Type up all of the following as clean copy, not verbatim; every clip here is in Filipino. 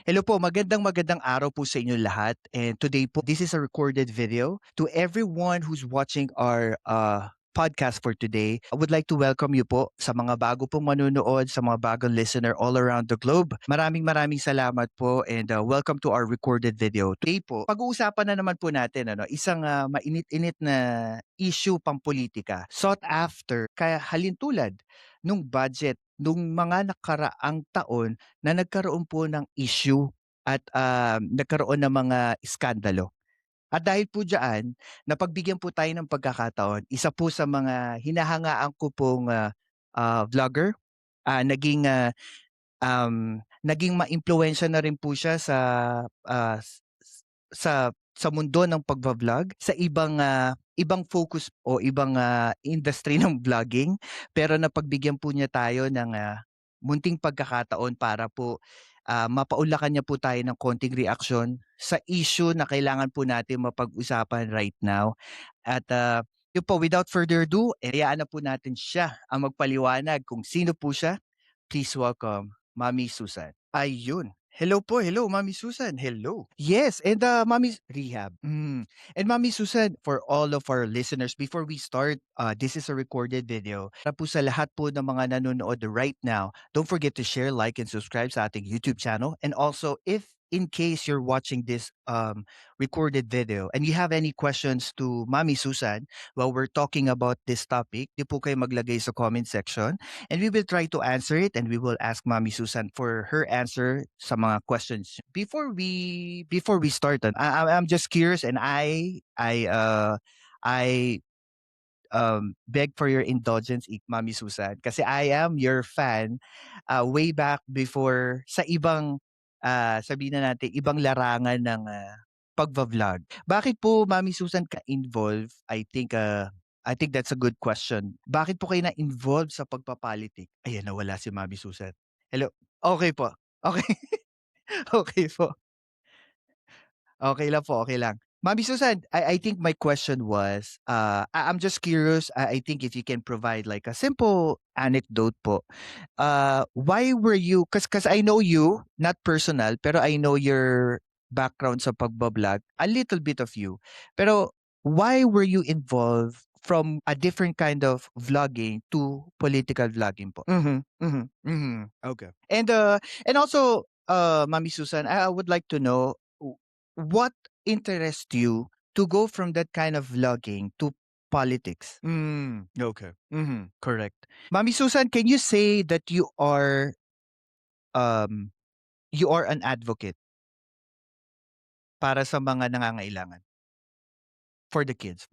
Hello po, magandang araw po sa inyo lahat. And today po, this is a recorded video. To everyone who's watching our podcast for today, I would like to welcome you po sa mga bago pong manunood, sa mga bagong listener all around the globe. Maraming salamat po and welcome to our recorded video. Today po, pag-uusapan na naman po natin isang mainit-init na issue pampolitika sought after kaya halintulad nung budget nung mga nakaraang taon na nagkaroon po ng issue at, nagkaroon ng mga iskandalo. At dahil po diyaan, napagbigyan po tayo ng pagkakataon, isa po sa mga hinahangaan ko pong, vlogger, naging maimpluwensiya na rin po siya sa, sa mundo ng pagva-vlog, sa ibang focus o ibang, industry ng vlogging. Pero napagbigyan po niya tayo ng, munting pagkakataon para po, mapaunlakan niya po tayo ng konting reaksyon sa issue na kailangan po natin mapag-usapan right now. At, yun po, without further ado, hayaan na po natin siya ang magpaliwanag kung sino po siya. Please welcome Mami Susan. Ayun. Hello po, hello Mami Susan, hello. Yes, and Mami Rehab. And Mami Susan, for all of our listeners, before we start, this is a recorded video. Para po sa lahat po ng mga nanonood right now, don't forget to share, like, and subscribe sa ating YouTube channel. And also, if in case you're watching this recorded video and you have any questions to Mami Susan while we're talking about this topic, di po kayo maglagay sa comment section. And we will try to answer it and we will ask Mami Susan for her answer sa mga questions. Before we start, I'm just curious and I beg for your indulgence, Mami Susan, kasi I am your fan way back before sa ibang sabihin na natin ibang larangan ng pagva-vlog. Bakit po Mami Susan ka-involve? I think that's a good question. Bakit po kayo na-involve sa pagpapolitik? Ayan, nawala si Mami Susan. Hello? Okay po. Okay. Okay po. Okay lang po, okay lang. Mami Susan, I think my question was, I'm just curious, I think if you can provide like a simple anecdote po. Why were you, cause I know you, not personal, pero I know your background sa pagbablog, a little bit of you. Pero why were you involved from a different kind of vlogging to political vlogging po? Okay. And also, Mami Susan, I would like to know what interests you to go from that kind of vlogging to politics? Okay. Correct. Mami Susan, can you say that um you are an advocate para sa mga nangangailangan? For the kids.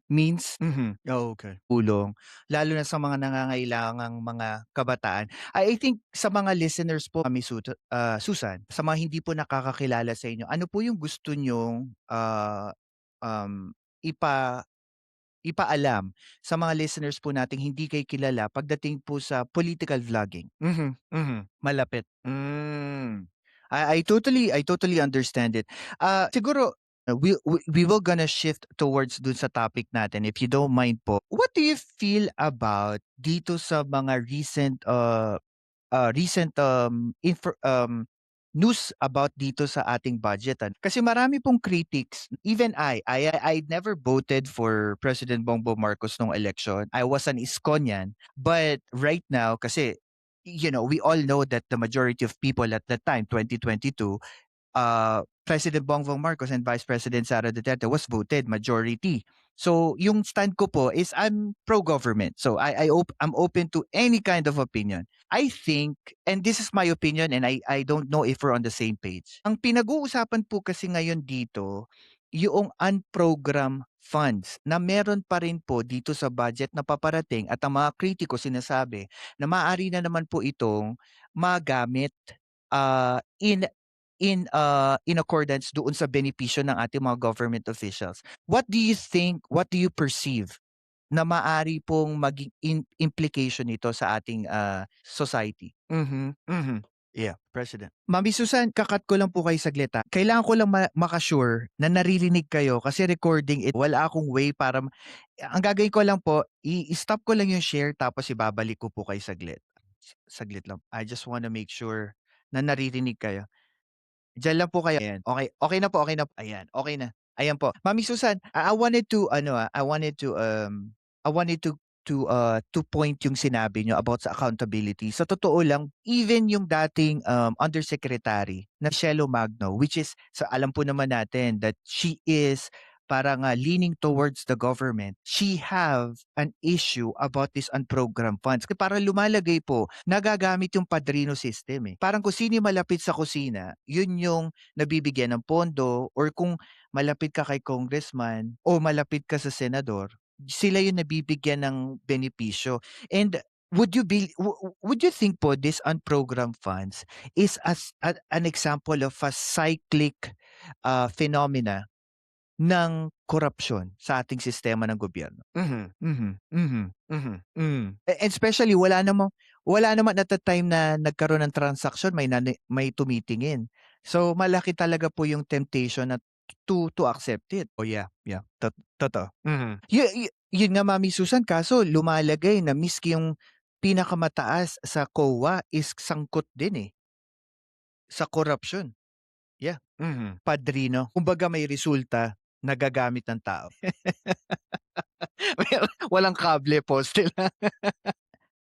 Means Oh, okay. Tulong, lalo na sa mga nangangailangang mga kabataan. I think sa mga listeners po, Mami Susan, sa mga hindi po nakakakilala sa inyo, ano po yung gusto niyong, um, ipa ipaalam sa mga listeners po nating hindi kayo kilala pagdating po sa political vlogging? Malapit. I totally understand it. Siguro we will gonna shift towards dun sa topic natin if you don't mind po. What do you feel about dito sa mga news about dito sa ating budget? Kasi marami pong critics, even I never voted for President Bongbong Marcos nung election. I was an Iskonian, but right now kasi we all know that the majority of people at that time, 2022, President Bongbong Marcos and Vice President Sara Duterte was voted majority. So yung stand ko po is I'm pro-government. So I'm open to any kind of opinion. I think, and this is my opinion and I don't know if we're on the same page. Ang pinag-uusapan po kasi ngayon dito, yung unprogrammed funds na meron pa rin po dito sa budget na paparating at ang mga kritiko sinasabi na maaari na naman po itong magamit uh, in in accordance doon sa benepisyo ng ating mga government officials. What do you think, what do you perceive na maari pong maging implication nito sa ating society? Yeah, President. Mami Susan, kakat ko lang po kayo saglit ha. Kailangan ko lang makasure na naririnig kayo kasi recording it. Wala akong way para... Ang gagawin ko lang po, i-stop ko lang yung share tapos ibabalik ko po kayo saglit. Saglit lang. I just want to make sure na naririnig kayo. Diyan lang po kayo, ayan. Okey, okey na po, okey na po. Ayan, okey na. Ayan po. Mami Susan, I wanted to ano, I wanted to point yung sinabi niyo about sa accountability. Sa totoo lang, even yung dating, undersecretary na Shelo Magno, which is alam po naman natin that she is parang, leaning towards the government. She have an issue about this unprogrammed funds. Kasi parang lumalagay po, nagagamit yung padrino system, eh. Parang kung sino yung malapit sa kusina, yun yung nabibigyan ng pondo, or kung malapit ka kay congressman o malapit ka sa senador, sila yung nabibigyan ng benepisyo. And would you think po this unprogrammed funds is an example of a cyclic phenomena ng korapsyon sa ating sistema ng gobyerno? Mhm, Mhm, mhm, mhm. and especially wala naman at the time na nagkaroon ng transaction, may tumitingin. So malaki talaga po yung temptation na to accept it. Oh yeah, yeah, totoo. Mhm. Yun nga, Mami Susan, kaso lumalagay na miski yung pinakamataas sa COA is sangkot din, eh, sa korapsyon. Yeah, Mhm. padrino. Kumbaga may resulta, nagagamit ng tao. Walang kable, poste lang.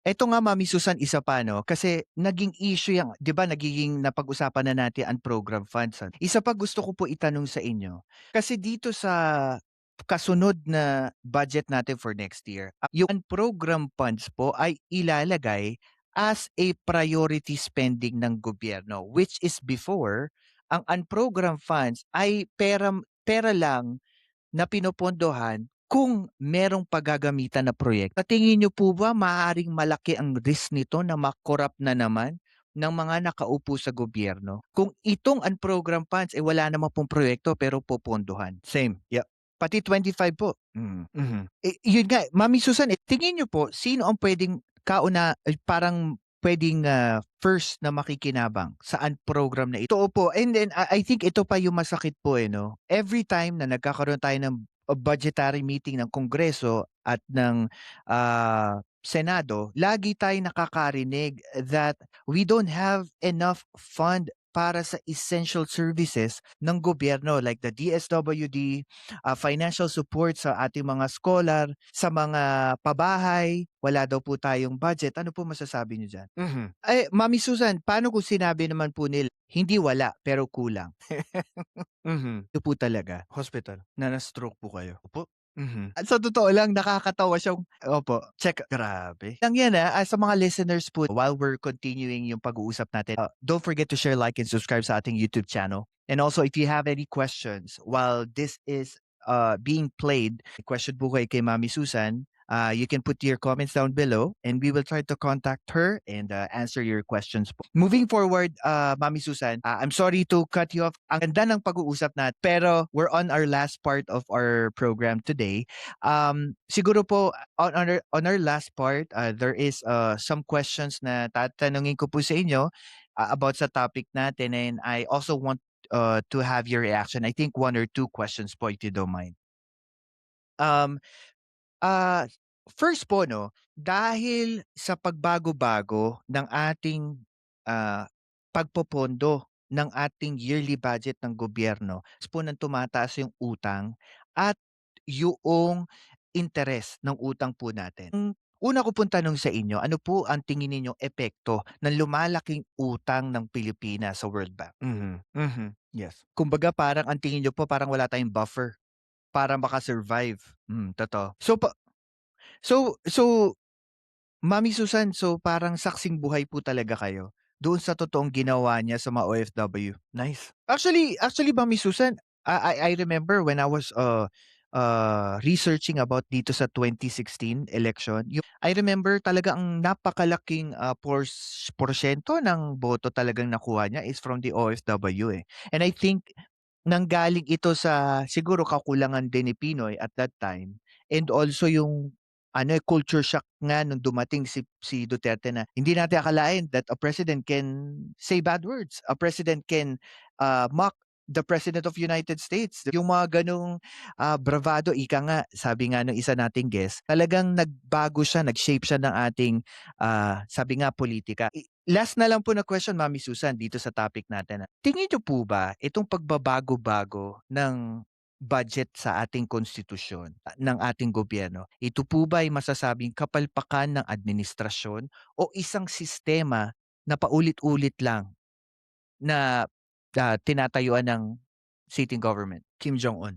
Eto nga, Mami Susan, isa pa 'no, kasi naging issue 'yang 'di ba, nagiging napag-usapan na natin ang program funds, Isa pa gusto ko po itanong sa inyo, kasi dito sa kasunod na budget natin for next year, yung program funds po ay ilalagay as a priority spending ng gobyerno, which is before, ang unprogrammed funds ay pera lang na pinopondohan kung merong paggagamitan na proyekto. Sa tingin niyo po ba maaaring malaki ang risk nito na na naman ng mga nakaupo sa gobyerno? Kung itong unprogrammed funds, wala naman pong proyekto pero popondohan. Same, yep. Pati 25 po. Mhm. Yun nga, Mami Susan, tingin niyo po sino ang puwedeng parang puwedeng, first na makikinabang saan program na ito? Totoo po, and then I think ito pa yung masakit po, 'no? Every time na nagkakaroon tayo ng budgetary meeting ng Kongreso at ng, Senado, lagi tayong nakakarinig that we don't have enough fund para sa essential services ng gobyerno like the DSWD, financial support sa ating mga scholar, sa mga pabahay, wala daw po tayong budget. Ano po masasabi niyo diyan? Mhm. Mami Susan, paano kung sinabi naman po nila, hindi wala pero kulang? Mhm. Ito po talaga Hospital. na na-stroke po kayo? Opo. Mhm. At sa totoo lang nakakatawa siyang opo, grabe. Lang yan, sa mga listeners po, while we're continuing yung pag-uusap natin, don't forget to share, like, and subscribe sa ating YouTube channel. And also, if you have any questions while this is being played, question po kayo kay Mami Susan, you can put your comments down below and we will try to contact her and answer your questions po. Moving forward, Mami Susan, I'm sorry to cut you off. Ang ganda ng pag-uusap natin, pero we're on our last part of our program today. Siguro po on our last part, there is some questions na tatanungin ko po sa inyo about sa topic natin, and I also want to have your reaction. I think one or two questions po, if you don't mind. Um, Ah, First po 'no, dahil sa pagbago-bago ng ating, pagpopondo ng ating yearly budget ng gobyerno, po ng tumataas yung utang at yung interes ng utang po natin. Una ko pong tanong sa inyo, ano po ang tingin ninyong epekto ng lumalaking utang ng Pilipinas sa World Bank? Mhm. Mhm. Yes. Kumbaga parang ang tingin niyo po parang wala tayong buffer para maka-survive. Totoo. So, Mami Susan, so parang saksing buhay po talaga kayo doon sa totoong ginawa niya sa mga OFW. Nice. Actually, Mami Susan, I remember when I was researching about dito sa 2016 election, I remember talaga ang napakalaking porsyento ng boto talagang nakuha niya is from the OFW, eh. And I think nanggaling ito sa siguro kakulangan din ni Pinoy at that time, and also yung culture shock nga nung dumating si Duterte, na hindi natin akalain that a president can say bad words. A president can mock the President of United States. Yung mga ganong bravado, ika nga, sabi nga nung isa nating guest, talagang nagbago siya, nag-shape siya ng ating sabi nga politika. Last na lang po na question, Mami Susan, dito sa topic natin. Tingin niyo po ba itong pagbabago-bago ng budget sa ating konstitusyon, ng ating gobyerno, ito po ba ay masasabing kapalpakan ng administrasyon o isang sistema na paulit-ulit lang na tinatayuan ng sitting government? Kim Jong-un.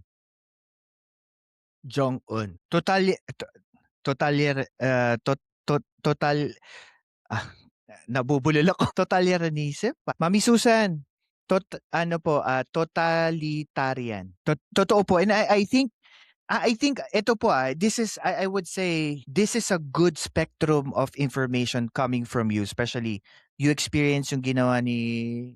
Jong-un. Totalyer total ah, nabubulol ako. Totalitarianism? Mami Susan, ano po, totalitarian. Totoo po, and I think ito po, this is I would say this is a good spectrum of information coming from you, especially you experience yung ginawa ni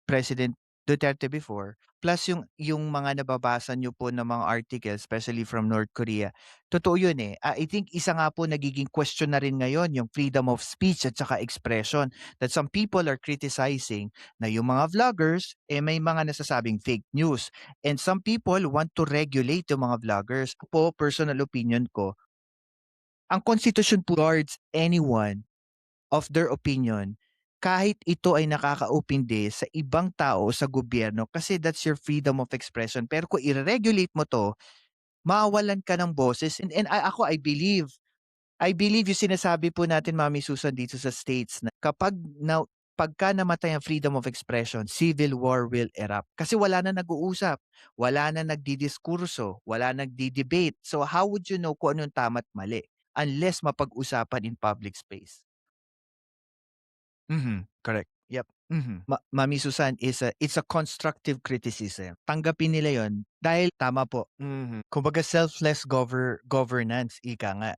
President Duterte before, plus yung mga nababasa niyo po ng mga articles, especially from North Korea. Totoo yun eh. I think isa nga po nagiging question na rin ngayon yung freedom of speech at saka expression, that some people are criticizing na yung mga vloggers may mga nasasabing fake news. And some people want to regulate yung mga vloggers. Po, personal opinion ko, ang constitution po guards anyone of their opinion kahit ito ay nakakaupindi sa ibang tao sa gobyerno, kasi that's your freedom of expression. Pero kung i-regulate mo to, mawawalan ka ng boses. And I believe yung sinasabi po natin, Mami Susan, dito sa States na pagka namatay ang freedom of expression, civil war will erupt. Kasi wala na nag-uusap, wala na nagdidiskurso, wala nagdi-debate. So how would you know kung anong tama at mali unless mapag-usapan in public space? Correct. Yep. Mami Susan, it's a constructive criticism. Tanggapin nila yon dahil tama po. Kumbaga selfless governance, ika nga.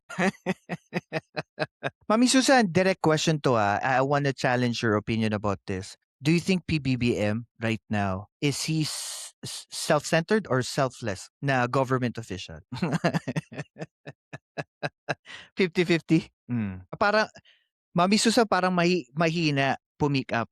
Mami Susan, direct question to I want to challenge your opinion about this. Do you think PBBM right now, is he self-centered or selfless na government official? 50-50? Parang, Mami Susan, parang mahina pumick up.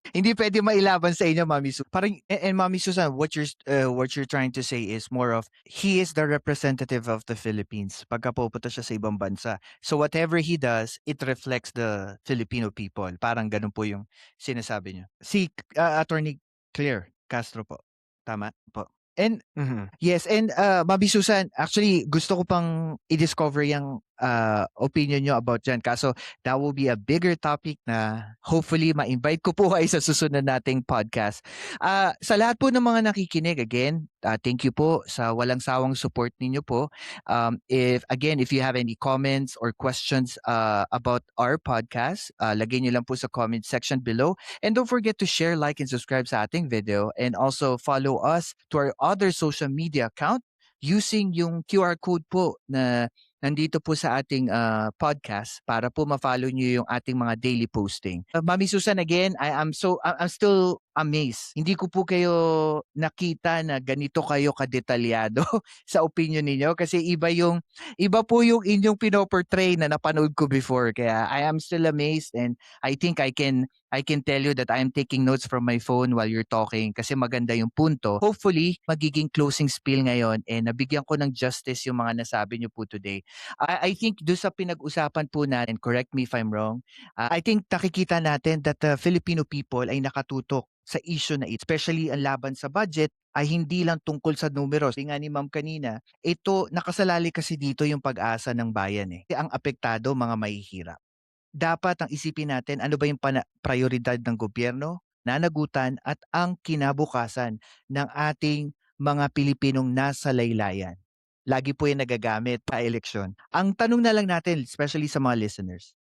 Hindi pwede mailaban sa inyo, Mami Su. Parang, and Mami Susan, what you're trying to say is more of, he is the representative of the Philippines pagka pupunta siya sa ibang bansa. So whatever he does, it reflects the Filipino people. Parang ganun po yung sinasabi niyo. Si Attorney Claire Castro po. Tama po. And yes, and Mami Susan, actually gusto ko pang i-discover yung opinion nyo about dyan. Kaso that will be a bigger topic na hopefully ma-invite ko po kayo sa susunod nating podcast. Sa lahat po ng mga nakikinig, again, thank you po sa walang sawang support ninyo po. If you have any comments or questions about our podcast, lagay nyo lang po sa comment section below. And don't forget to share, like, and subscribe sa ating video. And also follow us to our other social media account using yung QR code po na nandito po sa ating podcast para po ma-follow nyo yung ating mga daily posting. Mami Susan, again, I'm still amazed. Hindi ko po kayo nakita na ganito kayo kadetalyado sa opinion ninyo, kasi iba po yung inyong pinoportray na napanood ko before. Kaya I am still amazed, and I think I can tell you that I am taking notes from my phone while you're talking kasi maganda yung punto. Hopefully, magiging closing spiel ngayon and nabigyan ko ng justice yung mga nasabi niyo po today. I think doon sa pinag-usapan po natin, correct me if I'm wrong, I think nakikita natin that the Filipino people ay nakatutok sa issue na ito. Especially ang laban sa budget ay hindi lang tungkol sa numeros. Sabi nga ni Ma'am kanina, ito nakasalali kasi dito yung pag-asa ng bayan eh. Ang apektado, mga mahihirap. Dapat ang isipin natin ano ba yung prioridad ng gobyerno, nanagutan at ang kinabukasan ng ating mga Pilipinong nasa laylayan. Lagi po yung nagagamit pa eleksyon. Ang tanong na lang natin, especially sa mga listeners,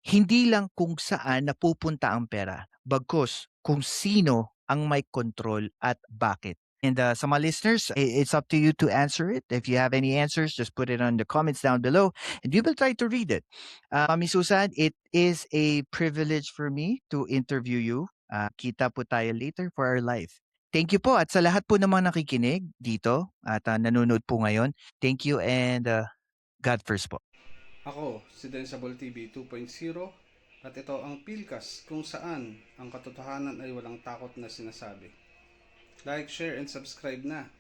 hindi lang kung saan napupunta ang pera, bagkus kung sino ang may control at bakit. And sa mga listeners, it's up to you to answer it. If you have any answers, just put it on the comments down below and we will try to read it. Mami Susan, it is a privilege for me to interview you. Kita po tayo later for our live. Thank you po, at sa lahat po ng mga nakikinig dito at nanonood po ngayon, thank you, and God first po. Ako, si Densable TV 2.0 at ito ang Pilkas kung saan ang katotohanan ay walang takot na sinasabi. Like, share, and subscribe na.